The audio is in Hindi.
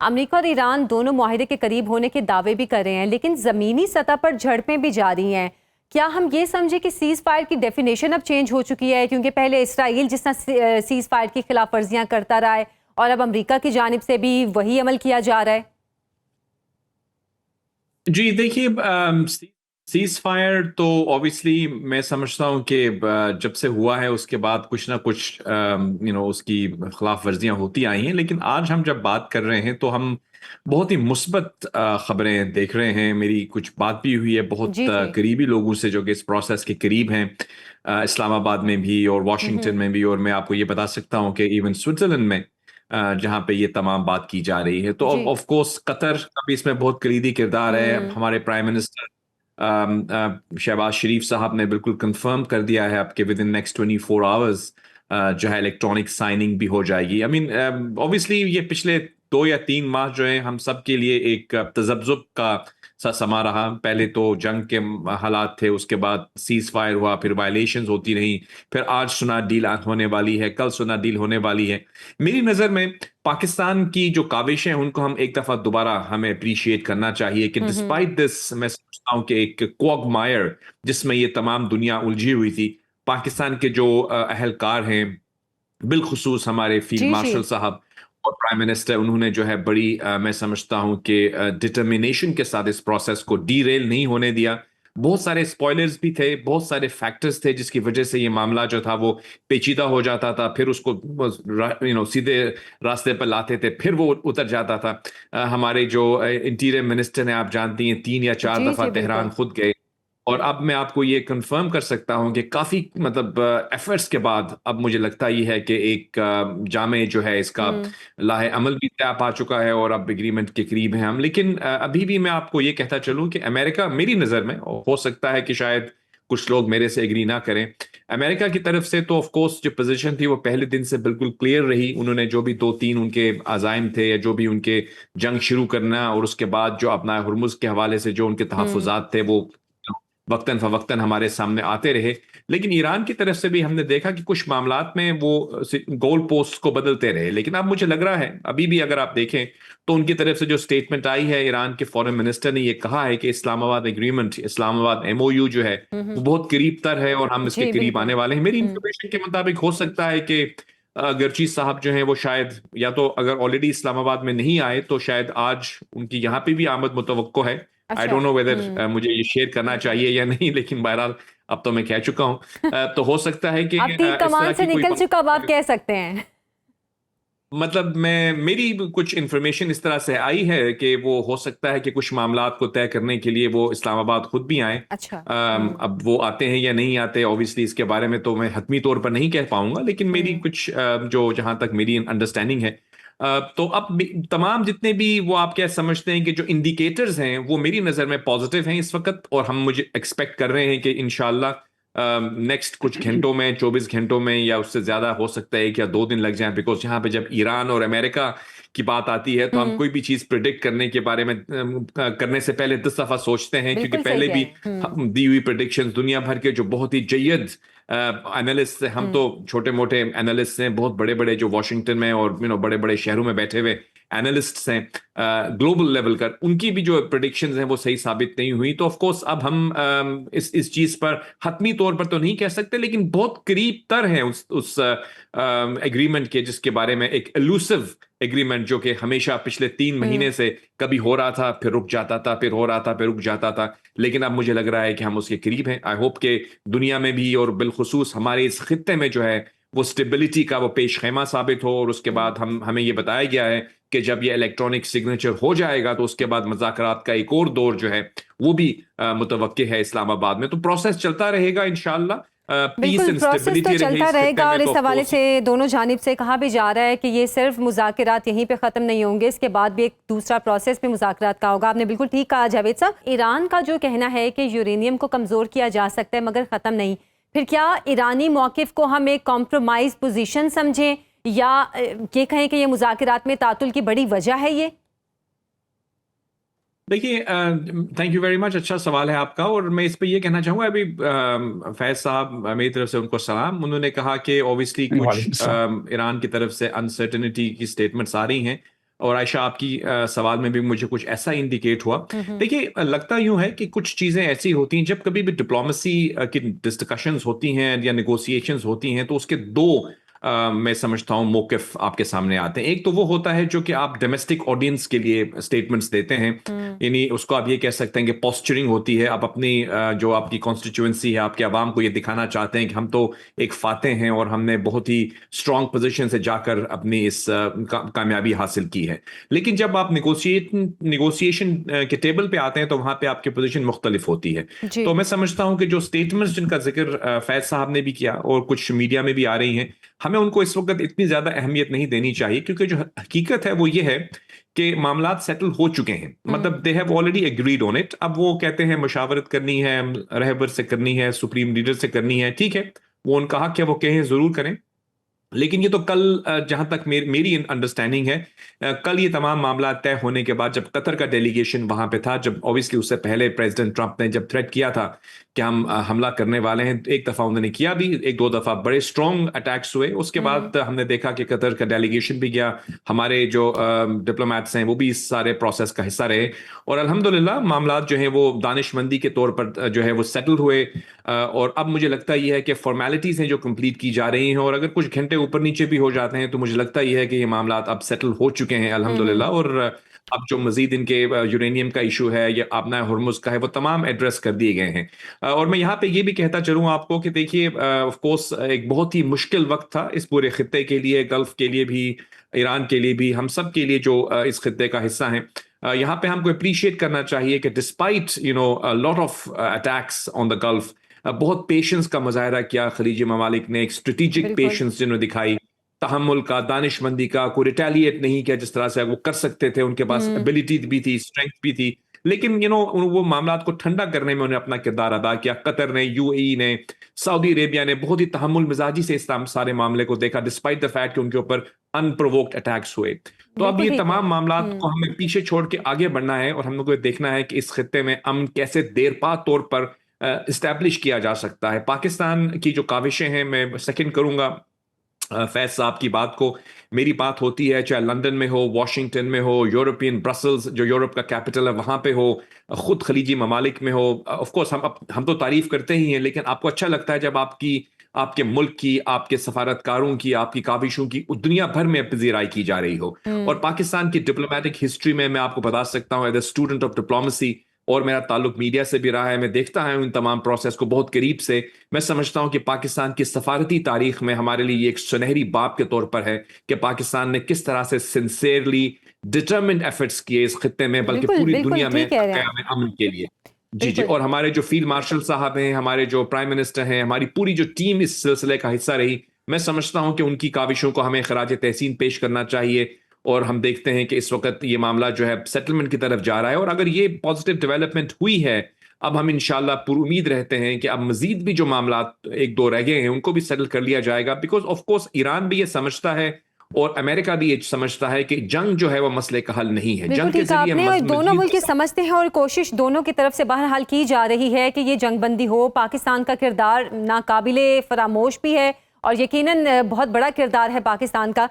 अमेरिका और ईरान दोनों मुआहिदे के करीब होने के दावे भी कर रहे हैं, लेकिन जमीनी सतह पर झड़पें भी जारी हैं। क्या हम ये समझे कि सीज फायर की डेफिनेशन अब चेंज हो चुकी है? क्योंकि पहले इसराइल जिस तरह सीज फायर की खिलाफ वर्जियां करता रहा है और अब अमेरिका की जानिब से भी वही अमल किया जा रहा है। जी देखिए, सीज फायर तो ऑब्वियसली मैं समझता हूँ कि जब से हुआ है उसके बाद कुछ ना कुछ उसकी खिलाफ वर्जियां होती आई हैं। लेकिन आज हम जब बात कर रहे हैं तो हम बहुत ही मुस्बत खबरें देख रहे हैं। मेरी कुछ बात भी हुई है बहुत जी जी। करीबी लोगों से जो कि इस प्रोसेस के करीब हैं, इस्लामाबाद में भी और वाशिंगटन में भी। और मैं आपको ये बता सकता हूँ कि इवन स्विट्जरलैंड में जहाँ पे ये तमाम बात की जा रही है। तो जी। ऑफ कोर्स कतर का भी इसमें बहुत कलीदी किरदार है। हम्म। हमारे प्राइम मिनिस्टर शहबाज शरीफ साहब ने बिल्कुल कंफर्म कर दिया है आपके विद इन नेक्स्ट 24 आवर्स जो है इलेक्ट्रॉनिक साइनिंग भी हो जाएगी। आई मीन ऑब्वियसली ये पिछले 2 या 3 माह जो है हम सब के लिए एक तजब्जुब का सा समा रहा। पहले तो जंग के हालात थे, उसके बाद सीज फायर हुआ, फिर वायलेशंस होती रही, फिर आज सुना डील होने वाली है, कल सुना डील होने वाली है। मेरी नजर में पाकिस्तान की जो काविशें हैं उनको हम एक दफा दोबारा हमें अप्रिशिएट करना चाहिए कि हम्म। डिस्पाइट दिस, मैं समझता हूं कि एक क्वॉगमायर जिसमें ये तमाम दुनिया उलझी हुई थी, पाकिस्तान के जो अहलकार हैं, बिलखुसूस हमारे फील्ड जी जी। मार्शल साहब और प्राइम मिनिस्टर, उन्होंने जो है बड़ी मैं समझता हूं कि डिटर्मिनेशन के साथ इस प्रोसेस को डीरेल नहीं होने दिया। बहुत सारे स्पॉयलर्स भी थे, बहुत सारे फैक्टर्स थे जिसकी वजह से ये मामला जो था वो पेचीदा हो जाता था, फिर उसको सीधे रास्ते पर लाते थे, फिर वो उतर जाता था। हमारे जो इंटीरियर मिनिस्टर हैं, आप जानती हैं, 3 या 4 दफा जी जी तेहरान बिल्कुल। खुद गए। और अब मैं आपको ये कंफर्म कर सकता हूं कि काफी मतलब एफर्ट्स के बाद अब मुझे लगता ही है कि एक जामे जो है इसका हम्म। लाहे अमल भी तय पा चुका है और अब एग्रीमेंट के करीब हैं हम। लेकिन अभी भी मैं आपको ये कहता चलूं कि अमेरिका मेरी नजर में, और हो सकता है कि शायद कुछ लोग मेरे से एग्री ना करें, अमेरिका की तरफ से तो ऑफ कोर्स जो पोजीशन थी वो पहले दिन से बिल्कुल क्लियर रही। उन्होंने जो भी 2-3 उनके अजाइम थे या जो भी उनके जंग शुरू करना और उसके बाद जो अपना हुर्मुज के हवाले से जो उनके हम्म। तहफुजात थे वो वक्तन फवक्तन हमारे सामने आते रहे। लेकिन ईरान की तरफ से भी हमने देखा कि कुछ मामलात में वो गोल पोस्ट को बदलते रहे। लेकिन अब मुझे लग रहा है अभी भी अगर आप देखें तो उनकी तरफ से जो स्टेटमेंट आई है, ईरान के फॉरेन मिनिस्टर ने ये कहा है कि इस्लामाबाद एग्रीमेंट, इस्लामाबाद एमओयू जो है वो बहुत करीब तर है और हम इसके जी करीब बिल्कुल। आने वाले हैं। मेरी हम्म। इंफॉर्मेशन के मुताबिक हो सकता है कि गर्ची साहब जो हैं वो शायद या तो अगर ऑलरेडी इस्लामाबाद में नहीं आए तो शायद आज उनकी यहाँ पे भी आमद मुतवक्को है। आई अच्छा। Don't know hmm. वेदर मुझे ये शेयर करना चाहिए या नहीं, लेकिन बहरहाल अब तो मैं कह चुका हूं। तो हो सकता है कि अब तीर इस कमान तरह से की कोई निकल चुका, अब आप बात, कह सकते हैं। मतलब मैं मेरी कुछ इंफॉर्मेशन इस तरह से आई है कि वो हो सकता है कि कुछ मामलात को तय करने के लिए वो इस्लामाबाद खुद भी आए। अच्छा। हम्म। अब वो आते हैं या नहीं आते, ऑब्वियसली इसके बारे में तो मैं हतमी तौर पर नहीं कह पाऊंगा, लेकिन मेरी हम्म। कुछ जो जहां तक मेरी अंडरस्टैंडिंग है, तो अब तमाम जितने भी वो आप क्या समझते हैं कि जो इंडिकेटर्स हैं वो मेरी नज़र में पॉजिटिव हैं इस वक्त। और हम मुझे एक्सपेक्ट कर रहे हैं कि इंशाल्लाह नेक्स्ट कुछ घंटों में, 24 घंटों में या उससे ज्यादा हो सकता है कि या 2 दिन लग जाएं। बिकॉज यहाँ पे जब ईरान और अमेरिका की बात आती है तो हम हम्म। कोई भी चीज प्रिडिक्ट करने के बारे में करने से पहले 10 दफा सोचते हैं, क्योंकि बिल्कुल सही पहले कह भी रहे हैं। हम्म। दी हुई प्रिडिक्शंस दुनिया भर के जो बहुत ही जय्यद एनालिस्ट हैं, हम हम्म। तो छोटे मोटे एनालिस्ट हैं, बहुत बड़े बड़े जो वॉशिंगटन में और बड़े बड़े शहरों में बैठे हुए एनालिस्ट्स हैं ग्लोबल लेवल का, उनकी भी जो प्रिडिक्शंस हैं वो सही साबित नहीं हुई। तो ऑफ कोर्स अब हम इस चीज पर हतमी तौर पर तो नहीं कह सकते, लेकिन बहुत करीब तर हैं उस एग्रीमेंट के जिसके बारे में, एक एलूसिव एग्रीमेंट जो कि हमेशा पिछले 3 महीने हम्म। से कभी हो रहा था, फिर रुक जाता था, फिर हो रहा था, फिर रुक जाता था। लेकिन अब मुझे लग रहा है कि हम उसके करीब हैं। आई होप कि दुनिया में भी और बिलखुसूस हमारे इस खित्ते में जो है वो स्टेबिलिटी का वो पेश खेमा साबित हो। और उसके हम्म। बाद हमें ये बताया गया है कि जब ये इलेक्ट्रॉनिक सिग्नेचर हो जाएगा तो उसके बाद मुज़ाकरात का एक और दौर जो है वो भी मुतवक्के है इस्लामाबाद में। तो प्रोसेस चलता रहेगा इंशाल्लाह। पीस बिल्कुल, एंड प्रोसेस तो स्टेबिलिटी रहे चलता इस खित्ते रहेगा में और तो इस ऑफ हवाले कोर्स। से दोनों जानिब से कहा भी जा रहा है कि ये सिर्फ मुज़ाकरात यहीं पे ख़त्म नहीं होंगे, इसके बाद भी एक दूसरा प्रोसेस भी मुज़ाकरात का होगा। आपने बिल्कुल ठीक कहा जावेद साहब। ईरान का जो कहना है कि यूरेनियम को कमज़ोर किया जा सकता है मगर ख़त्म नहीं, फिर क्या ईरानी मौक़िफ़ को हम एक कॉम्प्रोमाइज़ पोजीशन समझें या ये कहें कि ये मुज़ाकरात में तातुल की बड़ी वजह है ये? देखिए, थैंक यू वेरी मच, अच्छा सवाल है आपका। और मैं इस पे ये कहना चाहूँगा, अभी फैज साहब, मेरी तरफ से उनको सलाम, उन्होंने कहा कि ऑब्वियसली कुछ वालेकुम सलाम। ईरान की तरफ से अनसर्टेनिटी की स्टेटमेंट्स आ रही हैं। और आयशा आपकी सवाल में भी मुझे कुछ ऐसा इंडिकेट हुआ। देखिए लगता यूं है कि कुछ चीजें ऐसी होती हैं जब कभी भी डिप्लोमेसी की डिस्कशंस होती हैं या नेगोशिएशंस होती हैं, तो उसके दो मैं समझता हूं मौकिफ आपके सामने आते हैं। एक तो वो होता है जो कि आप डोमेस्टिक ऑडियंस के लिए स्टेटमेंट्स देते हैं, यानी उसको आप ये कह सकते हैं कि पोस्चरिंग होती है। आप अपनी जो आपकी कॉन्स्टिट्यूएंसी है, आपके अवाम को ये दिखाना चाहते हैं कि हम तो एक फातेह हैं और हमने बहुत ही स्ट्रांग पोजीशन से जाकर अपनी इस कामयाबी हासिल की है। लेकिन जब आप निगोशिएशन के टेबल पे आते हैं तो वहां पे आपकी पोजीशन मुख्तलिफ होती है। जी। तो मैं समझता हूं कि जो स्टेटमेंट्स जिनका जिक्र फैज साहब ने भी किया और कुछ मीडिया में भी आ रही हैं, हमें उनको इस वक्त इतनी ज्यादा अहमियत नहीं देनी चाहिए, क्योंकि जो हकीकत है वो ये है कि मामलात सेटल हो चुके हैं। मतलब they have already agreed on it. अब वो कहते हैं मुशावरत करनी है, रहबर से करनी है, सुप्रीम लीडर से करनी है, ठीक है, वो उनका हक है, वो कहें जरूर करें। लेकिन ये तो कल जहां तक मेरी अंडरस्टैंडिंग है, कल ये तमाम मामला तय होने के बाद जब कतर का डेलीगेशन वहां पे था, जब ऑब्वियसली उससे पहले प्रेसिडेंट ट्रंप ने जब थ्रेट किया था कि हम हमला करने वाले हैं, एक दफा उन्होंने किया भी, एक दो दफा बड़े स्ट्रॉन्ग अटैक्स हुए। उसके बाद हमने देखा कि कतर का डेलीगेशन भी गया, हमारे जो डिप्लोमैट्स हैं वो भी इस सारे प्रोसेस का हिस्सा रहे, और अल्हम्दुलिल्लाह मामला जो है वो दानिशमंदी के तौर पर जो है वो सेटल हुए। और अब मुझे लगता यह है कि फॉर्मेलिटीज हैं जो कंप्लीट की जा रही हैं, और अगर कुछ घंटे ऊपर नीचे भी हो जाते हैं तो मुझे लगता यह है कि ये मामला अब सेटल हो चुके हैं अल्हम्दुलिल्लाह। और अब जो मजीद इनके यूरेनियम का इशू है या अपना हुर्मुज का है, वो तमाम एड्रेस कर दिए गए हैं। और मैं यहाँ पे ये भी कहता चलूँ आपको कि देखिए ऑफ कोर्स एक बहुत ही मुश्किल वक्त था इस पूरे खित्ते के लिए, गल्फ के लिए भी, ईरान के लिए भी, हम सब के लिए जो इस खित्ते का हिस्सा हैं। यहाँ पे हमको अप्रिशिएट करना चाहिए कि despite lot of attacks on the gulf, बहुत पेशेंस का मुजाहरा किया खलीजी ममालिक ने, एक स्ट्रेटेजिक बिल्कुल। पेशेंस जिन्होंने दिखाई, तहम्मुल का, दानिशमंदी का, कोई रिटेलिएट नहीं किया जिस तरह से वो कर सकते थे, उनके पास एबिलिटी भी थी, स्ट्रेंथ भी थी। लेकिन वो मामलात को ठंडा करने में उन्हें अपना किरदार अदा किया। कतर ने, यूएई ने, सऊदी अरेबिया ने बहुत ही तहम्मुल मिजाजी से इस सारे मामले को देखा, डिस्पाइट द फैक्ट कि उनके ऊपर अनप्रोवोक्ड अटैक्स हुए। तो अब बिल्कुल ये ठीक है। तमाम मामलात को हमें पीछे छोड़ के आगे बढ़ना है, और हम लोग को देखना है कि इस खित्ते में अमन कैसे देरपा तौर पर इस्टेब्लिश किया जा सकता है। पाकिस्तान की जो काविशें हैं, मैं सेकंड करूंगा फैज साहब की बात को। मेरी बात होती है चाहे लंदन में हो, वॉशिंगटन में हो, यूरोपियन ब्रसल्स जो यूरोप का कैपिटल है वहां पे हो, खुद खलीजी ममालिक में हो। ऑफ कोर्स हम तो तारीफ करते ही हैं, लेकिन आपको अच्छा लगता है जब आपके मुल्क की, आपके सफारतकारों की, आपकी काविशों की दुनिया भर में पजीराई की जा रही हो। और पाकिस्तान की डिप्लोमेटिक हिस्ट्री में मैं आपको बता सकता हूँ as a student of diplomacy, और मेरा ताल्लुक मीडिया से भी रहा है, मैं देखता हूं इन तमाम प्रोसेस को बहुत करीब से। मैं समझता हूं कि पाकिस्तान की सफारती तारीख में हमारे लिए ये एक सुनहरी बाब के तौर पर है कि पाकिस्तान ने किस तरह से सिंसियरली डिटरमिन्ड एफर्ट्स किए इस खित्ते में, बल्कि बिल्कुल पूरी बिल्कुल दुनिया में ठीक कह रहे हैं। क़याम अमन के लिए। जी जी। बिल्कुल। और हमारे जो फील्ड मार्शल साहब हैं, हमारे जो प्राइम मिनिस्टर हैं, हमारी पूरी जो टीम इस सिलसिले का हिस्सा रही, मैं समझता हूं कि उनकी काविशों को हमें खराज तहसीन पेश करना चाहिए। और हम देखते हैं कि इस वक्त ये मामला जो है सेटलमेंट की तरफ जा रहा है, और अगर ये पॉजिटिव डेवलपमेंट हुई है, अब हम इंशाल्लाह पूरी उम्मीद रहते हैं कि अब मजीद भी जो मामला एक दो रह गए हैं उनको भी सेटल कर लिया जाएगा। बिकॉज ऑफ कोर्स ईरान भी ये समझता है और अमेरिका भी ये समझता है कि जंग जो है वो मसले का हल नहीं है। बिल्कुल जंग के ठीक है जरिए आपने, और दोनों मुल्क ये समझते हैं और कोशिश दोनों की तरफ से बहरहाल की जा रही है कि ये जंगबंदी हो। पाकिस्तान का किरदार नाकाबिले फरामोश भी है और यकीनन बहुत बड़ा किरदार है पाकिस्तान का।